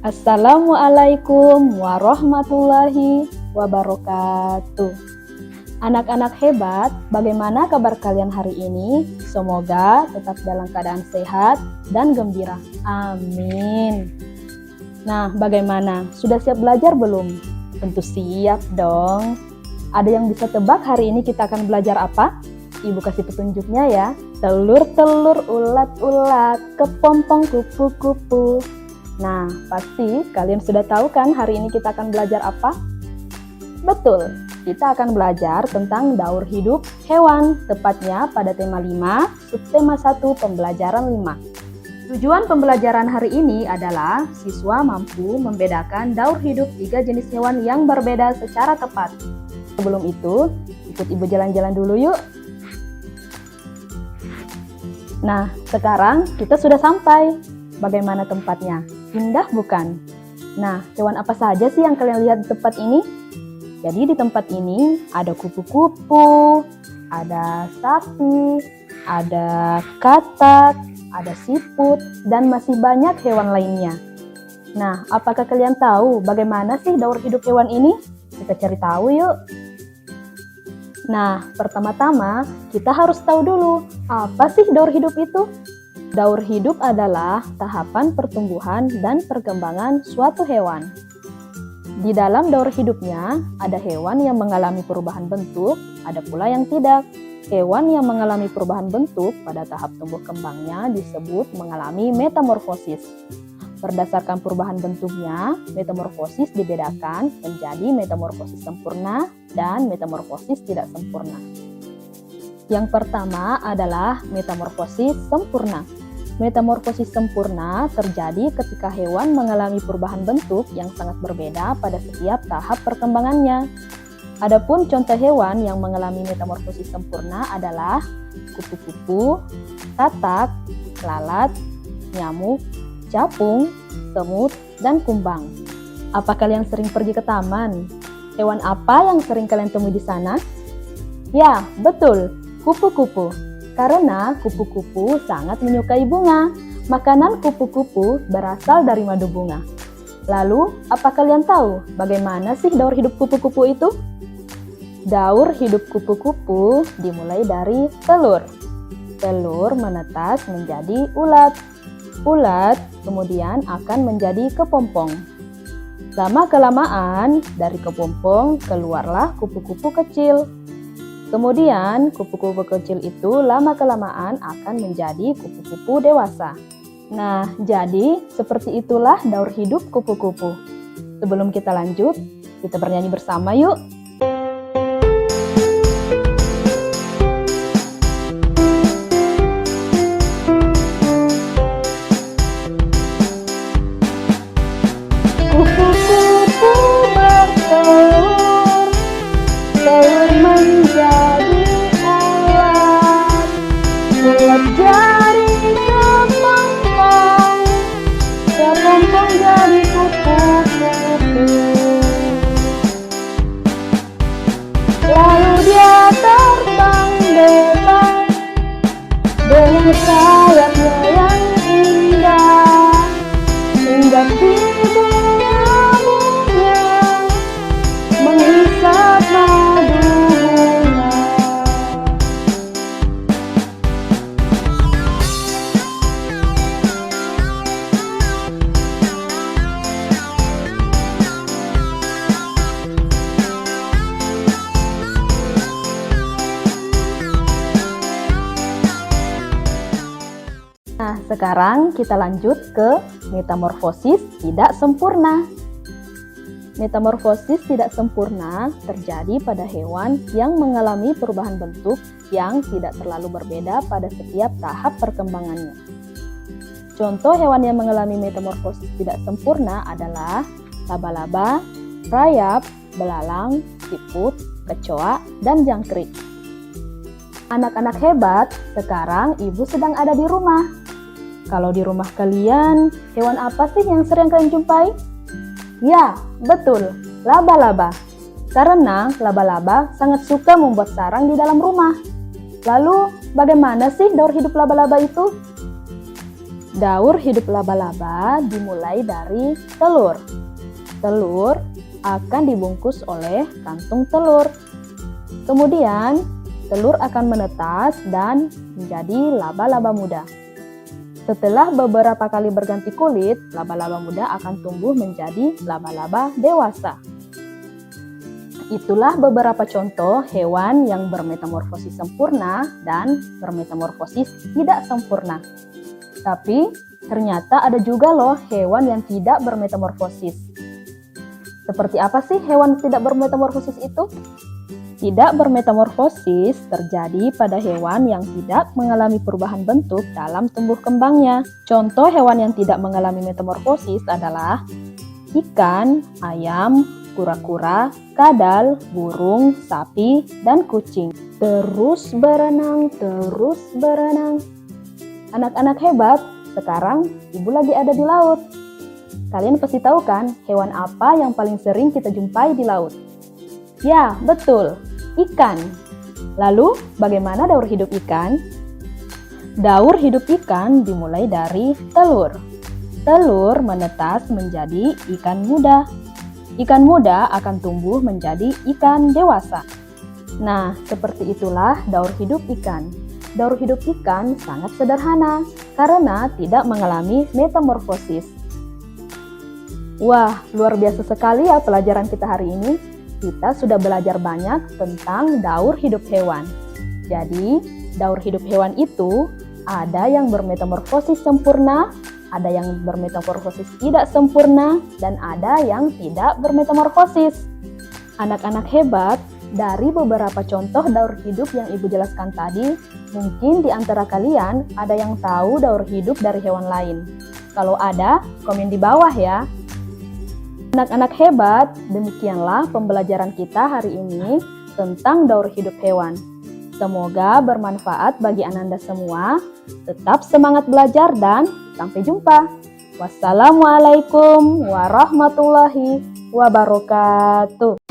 Assalamualaikum warahmatullahi wabarakatuh. Anak-anak hebat, bagaimana kabar kalian hari ini? Semoga tetap dalam keadaan sehat dan gembira. Amin. Nah, bagaimana? Sudah siap belajar belum? Tentu siap dong. Ada yang bisa tebak hari ini kita akan belajar apa? Ibu kasih petunjuknya ya. Telur-telur, ulat-ulat, kepompong kupu-kupu. Nah, pasti kalian sudah tahu kan hari ini kita akan belajar apa? Betul, kita akan belajar tentang daur hidup hewan, tepatnya pada tema 5, subtema 1, pembelajaran 5. Tujuan pembelajaran hari ini adalah siswa mampu membedakan daur hidup 3 jenis hewan yang berbeda secara tepat. Sebelum itu, ikut ibu jalan-jalan dulu yuk. Nah, sekarang kita sudah sampai. Bagaimana tempatnya? Indah bukan? Nah, hewan apa saja sih yang kalian lihat di tempat ini? Jadi di tempat ini ada kupu-kupu, ada sapi, ada katak, ada siput, dan masih banyak hewan lainnya. Nah, apakah kalian tahu bagaimana sih daur hidup hewan ini? Kita cari tahu yuk. Nah, pertama-tama kita harus tahu dulu, apa sih daur hidup itu? Daur hidup adalah tahapan pertumbuhan dan perkembangan suatu hewan. Di dalam daur hidupnya, ada hewan yang mengalami perubahan bentuk, ada pula yang tidak. Hewan yang mengalami perubahan bentuk pada tahap tumbuh kembangnya disebut mengalami metamorfosis. Berdasarkan perubahan bentuknya, metamorfosis dibedakan menjadi metamorfosis sempurna dan metamorfosis tidak sempurna. Yang pertama adalah metamorfosis sempurna. Metamorfosis sempurna terjadi ketika hewan mengalami perubahan bentuk yang sangat berbeda pada setiap tahap perkembangannya. Adapun contoh hewan yang mengalami metamorfosis sempurna adalah kupu-kupu, katak, lalat, nyamuk, capung, semut, dan kumbang. Apa kalian sering pergi ke taman? Hewan apa yang sering kalian temui di sana? Ya, betul, kupu-kupu. Karena kupu-kupu sangat menyukai bunga. Makanan kupu-kupu berasal dari madu bunga. Lalu, apa kalian tahu bagaimana sih daur hidup kupu-kupu itu? Daur hidup kupu-kupu dimulai dari telur. Telur menetas menjadi ulat. Ulat kemudian akan menjadi kepompong. Lama-kelamaan, dari kepompong keluarlah kupu-kupu kecil. Kemudian, kupu-kupu kecil itu lama-kelamaan akan menjadi kupu-kupu dewasa. Nah, jadi seperti itulah daur hidup kupu-kupu. Sebelum kita lanjut, kita bernyanyi bersama yuk. Kupu-kupu bertelur, telur menjadi ulat, ulat jadi kepompong, kepompong jadi kupu-kupu. Lalu dia terbang bebas dengan sayapnya yang indah, hingga di bunga-bunga menghisap madu bunga. Nah, sekarang kita lanjut ke metamorfosis tidak sempurna. Metamorfosis tidak sempurna terjadi pada hewan yang mengalami perubahan bentuk yang tidak terlalu berbeda pada setiap tahap perkembangannya. Contoh hewan yang mengalami metamorfosis tidak sempurna adalah laba-laba, rayap, belalang, siput, kecoa, dan jangkrik. Anak-anak hebat, sekarang ibu sedang ada di rumah. Kalau di rumah kalian, hewan apa sih yang sering kalian jumpai? Ya, betul, laba-laba. Karena laba-laba sangat suka membuat sarang di dalam rumah. Lalu, bagaimana sih daur hidup laba-laba itu? Daur hidup laba-laba dimulai dari telur. Telur akan dibungkus oleh kantung telur. Kemudian, telur akan menetas dan menjadi laba-laba muda. Setelah beberapa kali berganti kulit, laba-laba muda akan tumbuh menjadi laba-laba dewasa. Itulah beberapa contoh hewan yang bermetamorfosis sempurna dan bermetamorfosis tidak sempurna. Tapi ternyata ada juga loh hewan yang tidak bermetamorfosis. Seperti apa sih hewan tidak bermetamorfosis itu? Tidak bermetamorfosis terjadi pada hewan yang tidak mengalami perubahan bentuk dalam tumbuh kembangnya. Contoh hewan yang tidak mengalami metamorfosis adalah ikan, ayam, kura-kura, kadal, burung, sapi, dan kucing. Terus berenang, terus berenang. Anak-anak hebat, sekarang ibu lagi ada di laut. Kalian pasti tahu kan hewan apa yang paling sering kita jumpai di laut? Ya, betul, ikan. Lalu, bagaimana daur hidup ikan? Daur hidup ikan dimulai dari telur. Telur menetas menjadi ikan muda. Ikan muda akan tumbuh menjadi ikan dewasa. Nah, seperti itulah daur hidup ikan. Daur hidup ikan sangat sederhana karena tidak mengalami metamorfosis. Wah, luar biasa sekali ya pelajaran kita hari ini. Kita sudah belajar banyak tentang daur hidup hewan. Jadi, daur hidup hewan itu ada yang bermetamorfosis sempurna, ada yang bermetamorfosis tidak sempurna, dan ada yang tidak bermetamorfosis. Anak-anak hebat, dari beberapa contoh daur hidup yang Ibu jelaskan tadi, mungkin di antara kalian ada yang tahu daur hidup dari hewan lain. Kalau ada, komen di bawah ya. Anak-anak hebat, demikianlah pembelajaran kita hari ini tentang daur hidup hewan. Semoga bermanfaat bagi Ananda semua. Tetap semangat belajar dan sampai jumpa. Wassalamualaikum warahmatullahi wabarakatuh.